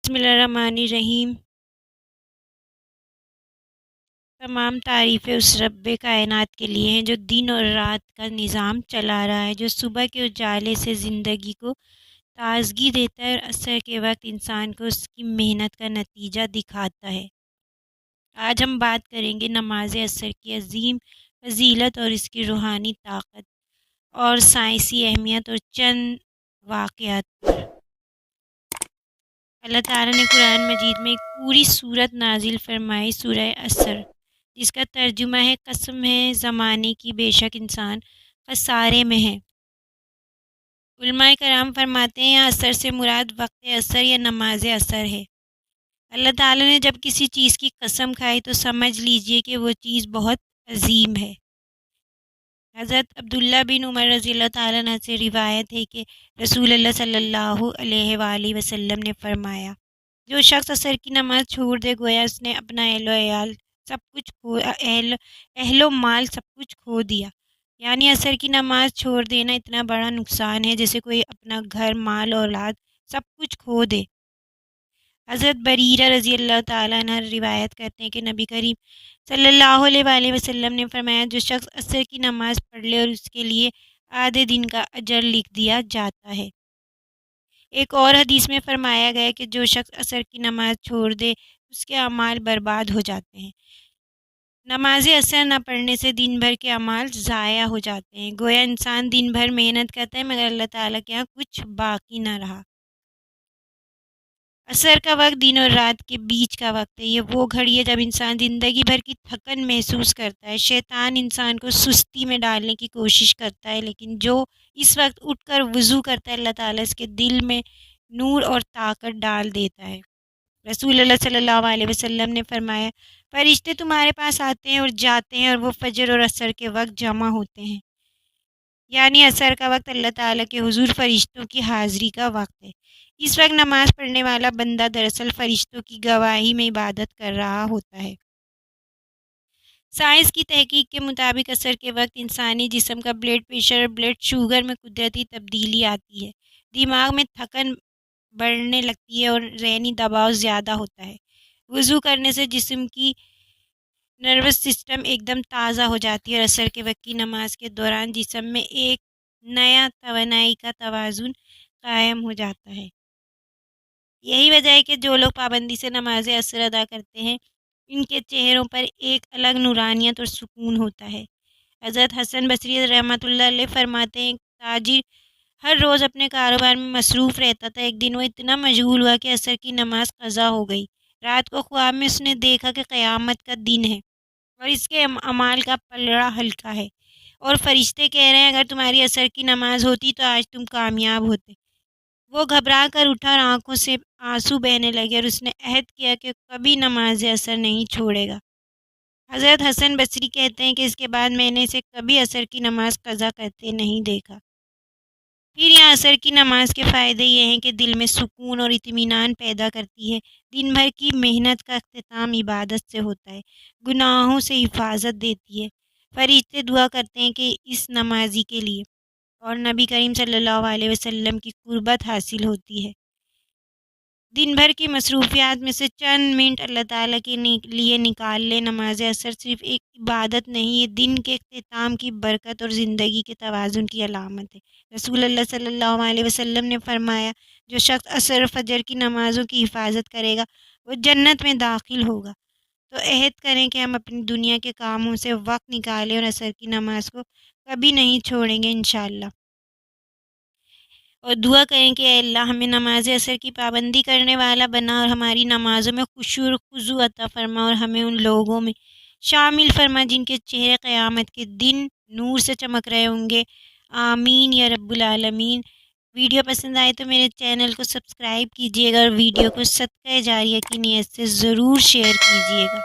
بسم اللہ الرحمن الرحیم۔ تمام تعریفیں اس رب کائنات کے لیے ہیں جو دن اور رات کا نظام چلا رہا ہے، جو صبح کے اجالے سے زندگی کو تازگی دیتا ہے اور عصر کے وقت انسان کو اس کی محنت کا نتیجہ دکھاتا ہے۔ آج ہم بات کریں گے نماز عصر کی عظیم فضیلت اور اس کی روحانی طاقت اور سائنسی اہمیت اور چند واقعات پر۔ اللہ تعالیٰ نے قرآن مجید میں ایک پوری سورت نازل فرمائی، سورہ عصر، جس کا ترجمہ ہے قسم ہے زمانے کی، بے شک انسان خسارے میں ہے۔ علماء کرام فرماتے ہیں یہاں عصر سے مراد وقت عصر یا نماز عصر ہے۔ اللہ تعالیٰ نے جب کسی چیز کی قسم کھائی تو سمجھ لیجئے کہ وہ چیز بہت عظیم ہے۔ حضرت عبداللہ بن عمر رضی اللہ تعالیٰ عنہ سے روایت ہے کہ رسول اللہ صلی اللہ علیہ وآلہ وسلم نے فرمایا، جو شخص عصر کی نماز چھوڑ دے گویا اس نے اپنا اہل و مال سب کچھ کھو دیا۔ یعنی عصر کی نماز چھوڑ دینا اتنا بڑا نقصان ہے جیسے کوئی اپنا گھر، مال، اولاد سب کچھ کھو دے۔ حضرت بریرہ رضی اللہ تعالیٰ عنہ روایت کرتے ہیں کہ نبی کریم صلی اللہ علیہ وآلہ وسلم نے فرمایا، جو شخص عصر کی نماز پڑھ لے اور اس کے لیے آدھے دن کا اجر لکھ دیا جاتا ہے۔ ایک اور حدیث میں فرمایا گیا کہ جو شخص عصر کی نماز چھوڑ دے اس کے اعمال برباد ہو جاتے ہیں۔ نماز عصر نہ پڑھنے سے دن بھر کے اعمال ضائع ہو جاتے ہیں، گویا انسان دن بھر محنت کرتا ہے مگر اللہ تعالیٰ کے یہاں کچھ باقی نہ رہا۔ عصر کا وقت دن اور رات کے بیچ کا وقت ہے، یہ وہ گھڑی ہے جب انسان زندگی بھر کی تھکن محسوس کرتا ہے۔ شیطان انسان کو سستی میں ڈالنے کی کوشش کرتا ہے، لیکن جو اس وقت اٹھ کر وضو کرتا ہے اللہ تعالیٰ اس کے دل میں نور اور طاقت ڈال دیتا ہے۔ رسول اللہ صلی اللہ علیہ وسلم نے فرمایا، فرشتے تمہارے پاس آتے ہیں اور جاتے ہیں اور وہ فجر اور عصر کے وقت جمع ہوتے ہیں۔ یعنی عصر کا وقت اللہ تعالیٰ کے حضور فرشتوں کی حاضری کا وقت ہے۔ اس وقت نماز پڑھنے والا بندہ دراصل فرشتوں کی گواہی میں عبادت کر رہا ہوتا ہے۔ سائنس کی تحقیق کے مطابق عصر کے وقت انسانی جسم کا بلڈ پریشر اور بلڈ شوگر میں قدرتی تبدیلی آتی ہے، دماغ میں تھکن بڑھنے لگتی ہے اور ذہنی دباؤ زیادہ ہوتا ہے۔ وضو کرنے سے جسم کی نروس سسٹم ایک دم تازہ ہو جاتی ہے اور عصر کے وقت کی نماز کے دوران جسم میں ایک نیا توانائی کا توازن قائم ہو جاتا ہے۔ یہی وجہ ہے کہ جو لوگ پابندی سے نماز عصر ادا کرتے ہیں ان کے چہروں پر ایک الگ نورانیت اور سکون ہوتا ہے۔ حضرت حسن بصری رحمۃ اللہ علیہ فرماتے ہیں، تاجر ہر روز اپنے کاروبار میں مصروف رہتا تھا۔ ایک دن وہ اتنا مشغول ہوا کہ عصر کی نماز قضا ہو گئی۔ رات کو خواب میں اس نے دیکھا کہ قیامت کا دن ہے اور اس کے اعمال کا پلڑا ہلکا ہے اور فرشتے کہہ رہے ہیں اگر تمہاری عصر کی نماز ہوتی تو آج تم کامیاب ہوتے۔ وہ گھبرا کر اٹھا اور آنکھوں سے آنسو بہنے لگے اور اس نے عہد کیا کہ کبھی نماز عصر نہیں چھوڑے گا۔ حضرت حسن بصری کہتے ہیں کہ اس کے بعد میں نے اسے کبھی عصر کی نماز قضا کرتے نہیں دیکھا۔ پھر یہاں عصر کی نماز کے فائدے یہ ہیں کہ دل میں سکون اور اطمینان پیدا کرتی ہے، دن بھر کی محنت کا اختتام عبادت سے ہوتا ہے، گناہوں سے حفاظت دیتی ہے، فرشتے دعا کرتے ہیں کہ اس نمازی کے لیے، اور نبی کریم صلی اللہ علیہ وسلم کی قربت حاصل ہوتی ہے۔ دن بھر کی مصروفیات میں سے چند منٹ اللہ تعالیٰ کے لیے نکال لے۔ نماز عصر صرف ایک عبادت نہیں، یہ دن کے اختتام کی برکت اور زندگی کے توازن کی علامت ہے۔ رسول اللہ صلی اللہ علیہ وسلم نے فرمایا، جو شخص عصر و فجر کی نمازوں کی حفاظت کرے گا وہ جنت میں داخل ہوگا۔ تو عہد کریں کہ ہم اپنی دنیا کے کاموں سے وقت نکالیں اور عصر کی نماز کو کبھی نہیں چھوڑیں گے انشاءاللہ، اور دعا کریں کہ اے اللہ ہمیں نماز عصر کی پابندی کرنے والا بنا اور ہماری نمازوں میں خشوع اور خضوع عطا فرما اور ہمیں ان لوگوں میں شامل فرما جن کے چہرے قیامت کے دن نور سے چمک رہے ہوں گے۔ آمین یا رب العالمین۔ ویڈیو پسند آئے تو میرے چینل کو سبسکرائب کیجیے گا اور ویڈیو کو صدقہ جاریہ کی نیت سے ضرور شیئر کیجیے گا۔